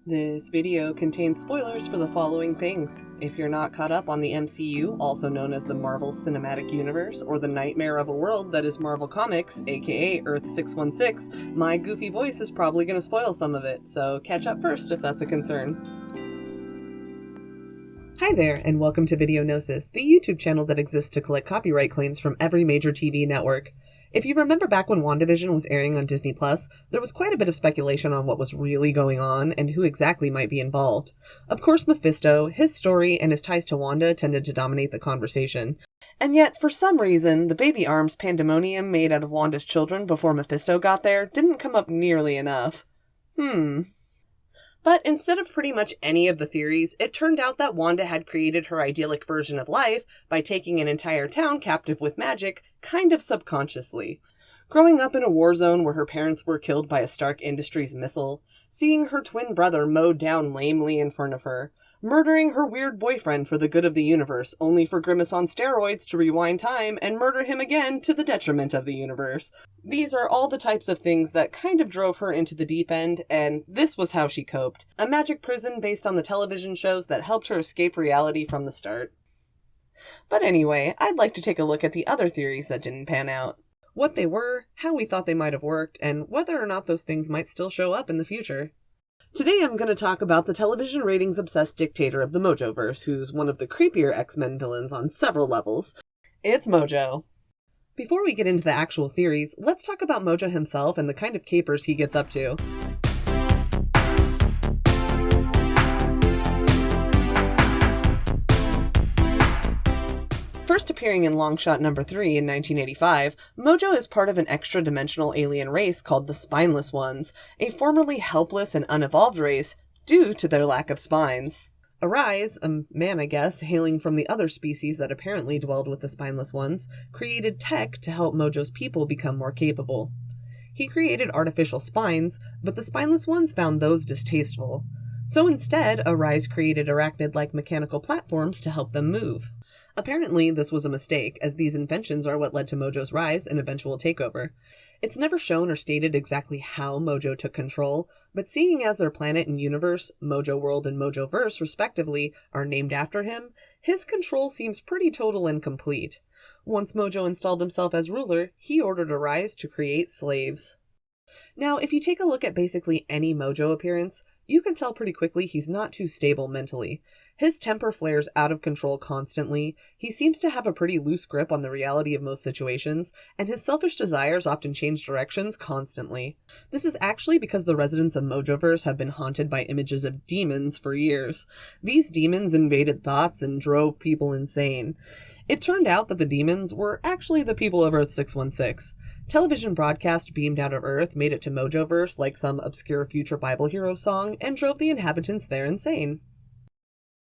This video contains spoilers for the following things. If you're not caught up on the MCU, also known as the Marvel Cinematic Universe, or the nightmare of a world that is Marvel Comics, aka Earth 616, my goofy voice is probably going to spoil some of it, so catch up first if that's a concern. Hi there, and welcome to Videognosis, the YouTube channel that exists to collect copyright claims from every major TV network. If you remember back when WandaVision was airing on Disney+, there was quite a bit of speculation on what was really going on and who exactly might be involved. Of course, Mephisto, his story, and his ties to Wanda tended to dominate the conversation. And yet, for some reason, the baby arms pandemonium made out of Wanda's children before Mephisto got there didn't come up nearly enough. But instead of pretty much any of the theories, it turned out that Wanda had created her idyllic version of life by taking an entire town captive with magic, kind of subconsciously. Growing up in a war zone where her parents were killed by a Stark Industries missile, seeing her twin brother mowed down lamely in front of her, murdering her weird boyfriend for the good of the universe, only for Grimace on steroids to rewind time and murder him again to the detriment of the universe. These are all the types of things that kind of drove her into the deep end, and this was how she coped. A magic prison based on the television shows that helped her escape reality from the start. But anyway, I'd like to take a look at the other theories that didn't pan out. What they were, how we thought they might have worked, and whether or not those things might still show up in the future. Today I'm going to talk about the television ratings-obsessed dictator of the Mojoverse, who's one of the creepier X-Men villains on several levels. It's Mojo. Before we get into the actual theories, let's talk about Mojo himself and the kind of capers he gets up to. First appearing in Longshot number 3 in 1985, Mojo is part of an extra-dimensional alien race called the Spineless Ones, a formerly helpless and unevolved race due to their lack of spines. Arise, a man I guess, hailing from the other species that apparently dwelled with the Spineless Ones, created tech to help Mojo's people become more capable. He created artificial spines, but the Spineless Ones found those distasteful. So instead, Arise created arachnid-like mechanical platforms to help them move. Apparently, this was a mistake, as these inventions are what led to Mojo's rise and eventual takeover. It's never shown or stated exactly how Mojo took control, but seeing as their planet and universe, Mojo World and Mojoverse respectively, are named after him, his control seems pretty total and complete. Once Mojo installed himself as ruler, he ordered Arise to create slaves. Now, if you take a look at basically any Mojo appearance, you can tell pretty quickly he's not too stable mentally. His temper flares out of control constantly, he seems to have a pretty loose grip on the reality of most situations, and his selfish desires often change directions constantly. This is actually because the residents of Mojoverse have been haunted by images of demons for years. These demons invaded thoughts and drove people insane. It turned out that the demons were actually the people of Earth 616. Television broadcast beamed out of Earth made it to Mojoverse like some obscure future Bible hero song and drove the inhabitants there insane.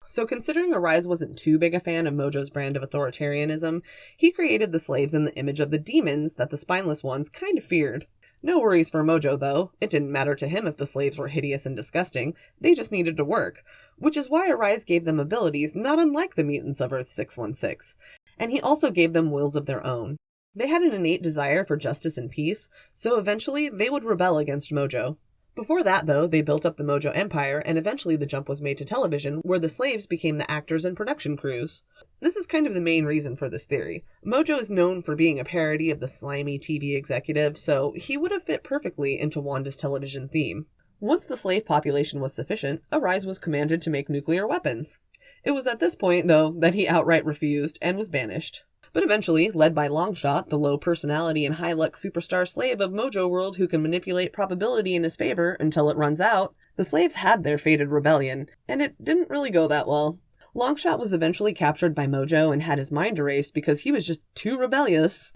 So considering Arise wasn't too big a fan of Mojo's brand of authoritarianism, he created the slaves in the image of the demons that the Spineless Ones kind of feared. No worries for Mojo though, it didn't matter to him if the slaves were hideous and disgusting, they just needed to work, which is why Arise gave them abilities not unlike the mutants of Earth 616, and he also gave them wills of their own. They had an innate desire for justice and peace, so eventually they would rebel against Mojo. Before that, though, they built up the Mojo Empire, and eventually the jump was made to television, where the slaves became the actors and production crews. This is kind of the main reason for this theory. Mojo is known for being a parody of the slimy TV executive, so he would have fit perfectly into Wanda's television theme. Once the slave population was sufficient, Arise was commanded to make nuclear weapons. It was at this point, though, that he outright refused and was banished. But eventually, led by Longshot, the low-personality and high-luck superstar slave of Mojo World who can manipulate probability in his favor until it runs out, the slaves had their fated rebellion, and it didn't really go that well. Longshot was eventually captured by Mojo and had his mind erased because he was just too rebellious.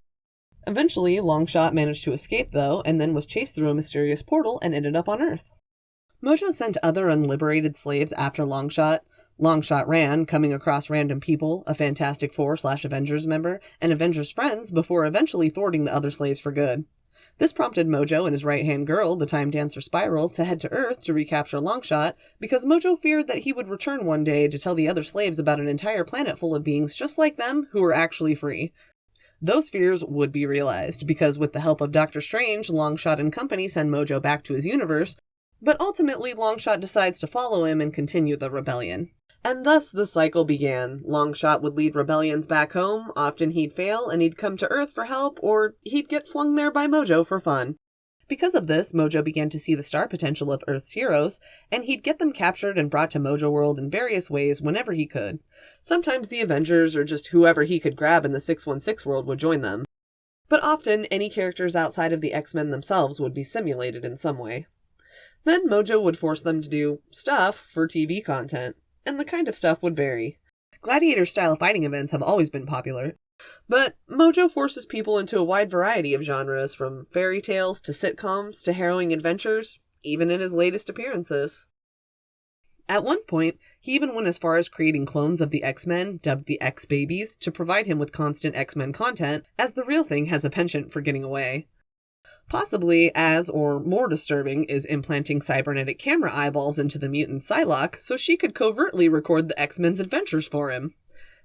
Eventually, Longshot managed to escape though, and then was chased through a mysterious portal and ended up on Earth. Mojo sent other unliberated slaves after Longshot. Longshot ran, coming across random people, a Fantastic Four/Avengers member, and Avengers friends before eventually thwarting the other slaves for good. This prompted Mojo and his right-hand girl, the Time Dancer Spiral, to head to Earth to recapture Longshot, because Mojo feared that he would return one day to tell the other slaves about an entire planet full of beings just like them who were actually free. Those fears would be realized, because with the help of Doctor Strange, Longshot and company send Mojo back to his universe, But ultimately, Longshot decides to follow him and continue the rebellion. And thus the cycle began. Longshot would lead rebellions back home, often he'd fail, and he'd come to Earth for help, or he'd get flung there by Mojo for fun. Because of this, Mojo began to see the star potential of Earth's heroes, and he'd get them captured and brought to Mojo World in various ways whenever he could. Sometimes the Avengers, or just whoever he could grab in the 616 world, would join them. But often, any characters outside of the X-Men themselves would be simulated in some way. Then Mojo would force them to do stuff for TV content, and the kind of stuff would vary. Gladiator-style fighting events have always been popular, but Mojo forces people into a wide variety of genres, from fairy tales to sitcoms to harrowing adventures, even in his latest appearances. At one point, he even went as far as creating clones of the X-Men, dubbed the X-Babies, to provide him with constant X-Men content, as the real thing has a penchant for getting away. Possibly as, or more disturbing, is implanting cybernetic camera eyeballs into the mutant Psylocke so she could covertly record the X-Men's adventures for him.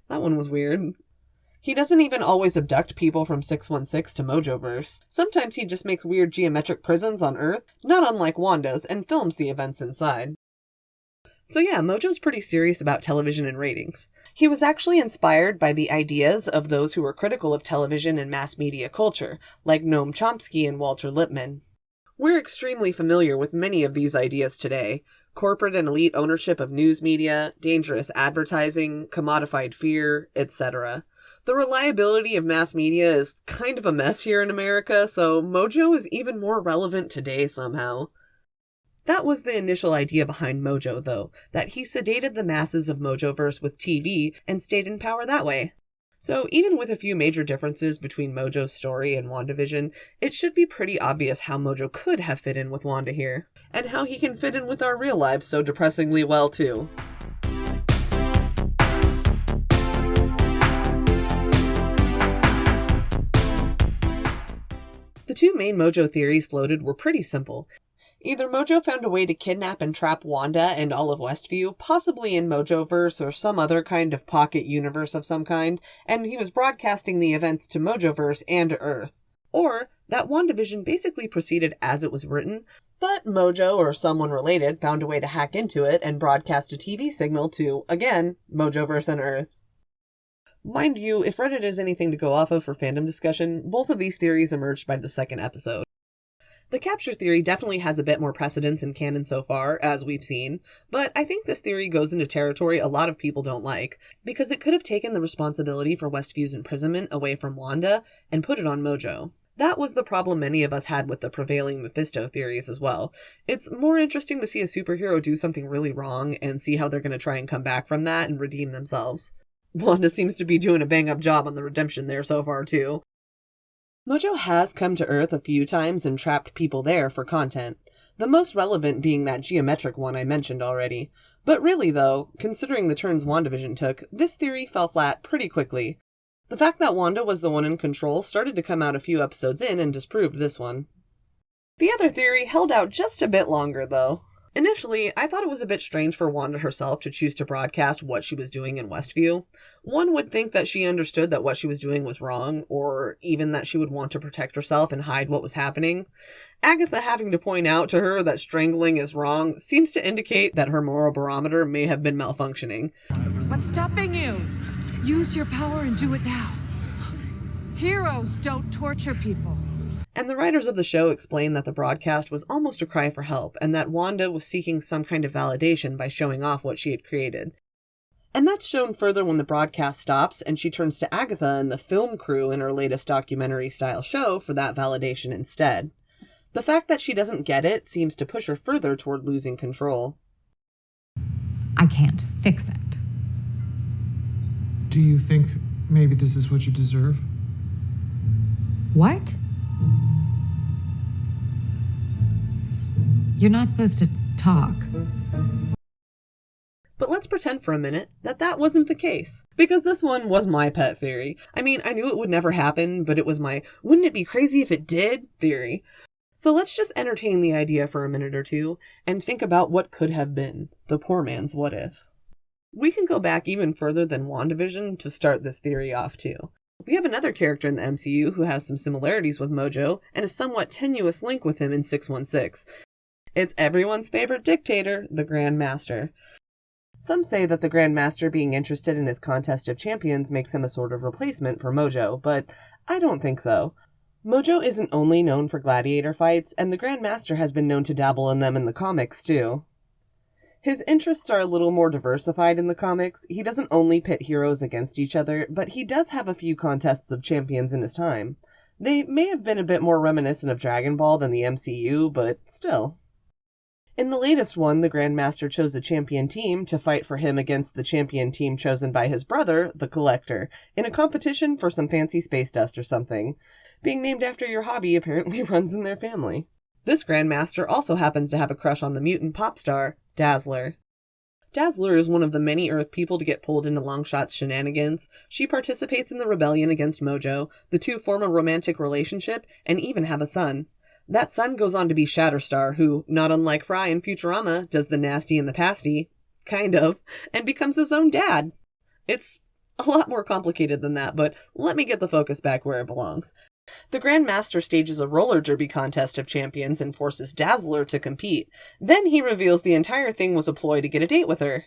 That one was weird. He doesn't even always abduct people from 616 to Mojoverse. Sometimes he just makes weird geometric prisons on Earth, not unlike Wanda's, and films the events inside. So yeah, Mojo's pretty serious about television and ratings. He was actually inspired by the ideas of those who were critical of television and mass media culture, like Noam Chomsky and Walter Lippmann. We're extremely familiar with many of these ideas today: corporate and elite ownership of news media, dangerous advertising, commodified fear, etc. The reliability of mass media is kind of a mess here in America, so Mojo is even more relevant today somehow. That was the initial idea behind Mojo, though, that he sedated the masses of Mojoverse with TV and stayed in power that way. So even with a few major differences between Mojo's story and WandaVision, it should be pretty obvious how Mojo could have fit in with Wanda here, and how he can fit in with our real lives so depressingly well, too. The two main Mojo theories floated were pretty simple. Either Mojo found a way to kidnap and trap Wanda and all of Westview, possibly in Mojoverse or some other kind of pocket universe of some kind, and he was broadcasting the events to Mojoverse and to Earth. Or that WandaVision basically proceeded as it was written, but Mojo or someone related found a way to hack into it and broadcast a TV signal to, again, Mojoverse and Earth. Mind you, if Reddit is anything to go off of for fandom discussion, both of these theories emerged by the second episode. The capture theory definitely has a bit more precedence in canon so far, as we've seen, but I think this theory goes into territory a lot of people don't like, because it could have taken the responsibility for Westview's imprisonment away from Wanda and put it on Mojo. That was the problem many of us had with the prevailing Mephisto theories as well. It's more interesting to see a superhero do something really wrong and see how they're going to try and come back from that and redeem themselves. Wanda seems to be doing a bang-up job on the redemption there so far, too. Mojo has come to Earth a few times and trapped people there for content, the most relevant being that geometric one I mentioned already. But really though, considering the turns WandaVision took, this theory fell flat pretty quickly. The fact that Wanda was the one in control started to come out a few episodes in and disproved this one. The other theory held out just a bit longer though. Initially, I thought it was a bit strange for Wanda herself to choose to broadcast what she was doing in Westview. One would think that she understood that what she was doing was wrong, or even that she would want to protect herself and hide what was happening. Agatha having to point out to her that strangling is wrong seems to indicate that her moral barometer may have been malfunctioning. What's stopping you? Use your power and do it now. Heroes don't torture people. And the writers of the show explained that the broadcast was almost a cry for help, and that Wanda was seeking some kind of validation by showing off what she had created. And that's shown further when the broadcast stops and she turns to Agatha and the film crew in her latest documentary-style show for that validation instead. The fact that she doesn't get it seems to push her further toward losing control. I can't fix it. Do you think maybe this is what you deserve? What? You're not supposed to talk. But let's pretend for a minute that that wasn't the case, because this one was my pet theory. I mean, I knew it would never happen, but it was my wouldn't it be crazy if it did theory. So let's just entertain the idea for a minute or two and think about what could have been, the poor man's what if. We can go back even further than WandaVision to start this theory off too. We have another character in the MCU who has some similarities with Mojo and a somewhat tenuous link with him in 616. It's everyone's favorite dictator, the Grand Master. Some say that the Grand Master being interested in his contest of champions makes him a sort of replacement for Mojo, but I don't think so. Mojo isn't only known for gladiator fights, and the Grand Master has been known to dabble in them in the comics too. His interests are a little more diversified in the comics. He doesn't only pit heroes against each other, but he does have a few contests of champions in his time. They may have been a bit more reminiscent of Dragon Ball than the MCU, but still. In the latest one, the Grand Master chose a champion team to fight for him against the champion team chosen by his brother, the Collector, in a competition for some fancy space dust or something. Being named after your hobby apparently runs in their family. This Grand Master also happens to have a crush on the mutant pop star, Dazzler. Dazzler is one of the many Earth people to get pulled into Longshot's shenanigans. She participates in the rebellion against Mojo. The two form a romantic relationship and even have a son. That son goes on to be Shatterstar, who, not unlike Fry in Futurama, does the nasty and the pasty, kind of, and becomes his own dad. It's a lot more complicated than that, but let me get the focus back where it belongs. The Grand Master stages a roller derby contest of champions and forces Dazzler to compete. Then he reveals the entire thing was a ploy to get a date with her.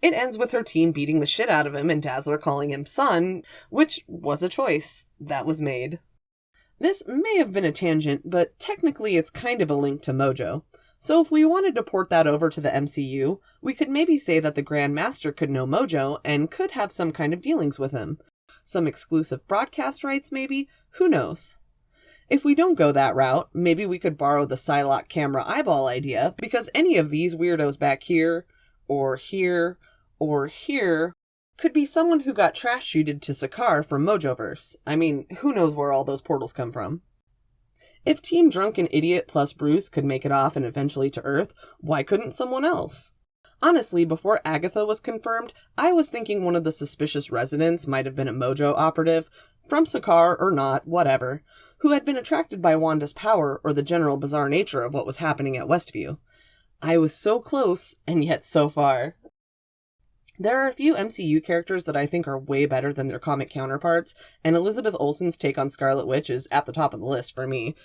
It ends with her team beating the shit out of him and Dazzler calling him son, which was a choice that was made. This may have been a tangent, but technically it's kind of a link to Mojo. So if we wanted to port that over to the MCU, we could maybe say that the Grand Master could know Mojo and could have some kind of dealings with him. Some exclusive broadcast rights, maybe? Who knows? If we don't go that route, maybe we could borrow the Psylocke camera eyeball idea, because any of these weirdos back here, or here, or here, could be someone who got trash-shooted to Sakaar from Mojoverse. I mean, who knows where all those portals come from? If Team Drunken Idiot plus Bruce could make it off and eventually to Earth, why couldn't someone else? Honestly, before Agatha was confirmed, I was thinking one of the suspicious residents might have been a Mojo operative, from Sakaar or not, whatever, who had been attracted by Wanda's power or the general bizarre nature of what was happening at Westview. I was so close, and yet so far. There are a few MCU characters that I think are way better than their comic counterparts, and Elizabeth Olsen's take on Scarlet Witch is at the top of the list for me.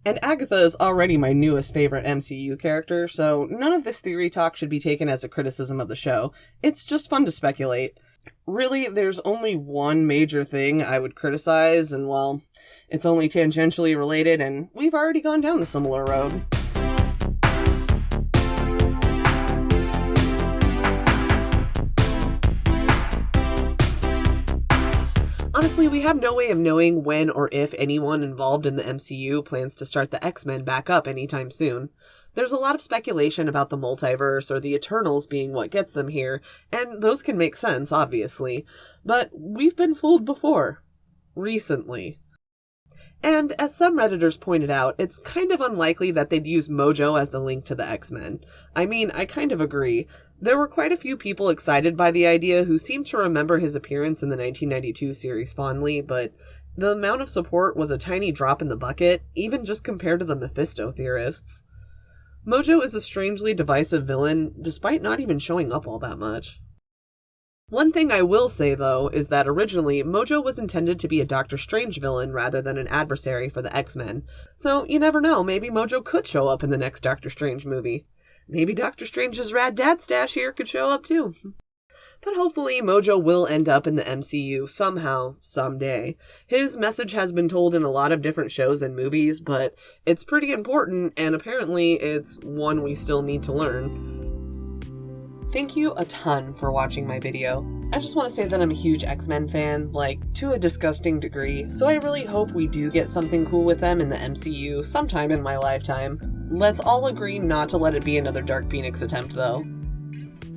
And Agatha is already my newest favorite MCU character, so none of this theory talk should be taken as a criticism of the show. It's just fun to speculate. Really, there's only one major thing I would criticize, and well, it's only tangentially related, and we've already gone down a similar road. Honestly, we have no way of knowing when or if anyone involved in the MCU plans to start the X-Men back up anytime soon. There's a lot of speculation about the multiverse or the Eternals being what gets them here, and those can make sense, obviously. But we've been fooled before. Recently. And as some Redditors pointed out, it's kind of unlikely that they'd use Mojo as the link to the X-Men. I mean, I kind of agree. There were quite a few people excited by the idea who seemed to remember his appearance in the 1992 series fondly, but the amount of support was a tiny drop in the bucket, even just compared to the Mephisto theorists. Mojo is a strangely divisive villain, despite not even showing up all that much. One thing I will say, though, is that originally, Mojo was intended to be a Doctor Strange villain rather than an adversary for the X-Men. So, you never know, maybe Mojo could show up in the next Doctor Strange movie. Maybe Doctor Strange's rad dad stash here could show up too. But hopefully Mojo will end up in the MCU somehow, someday. His message has been told in a lot of different shows and movies, but it's pretty important, and apparently it's one we still need to learn. Thank you a ton for watching my video. I just want to say that I'm a huge X-Men fan, like, to a disgusting degree, so I really hope we do get something cool with them in the MCU sometime in my lifetime. Let's all agree not to let it be another Dark Phoenix attempt, though.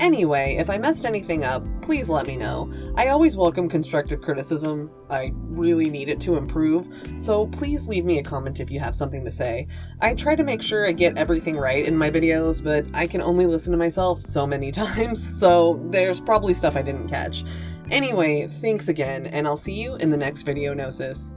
Anyway, if I messed anything up, please let me know. I always welcome constructive criticism. I really need it to improve, so please leave me a comment if you have something to say. I try to make sure I get everything right in my videos, but I can only listen to myself so many times, so there's probably stuff I didn't catch. Anyway, thanks again, and I'll see you in the next video, Gnosis.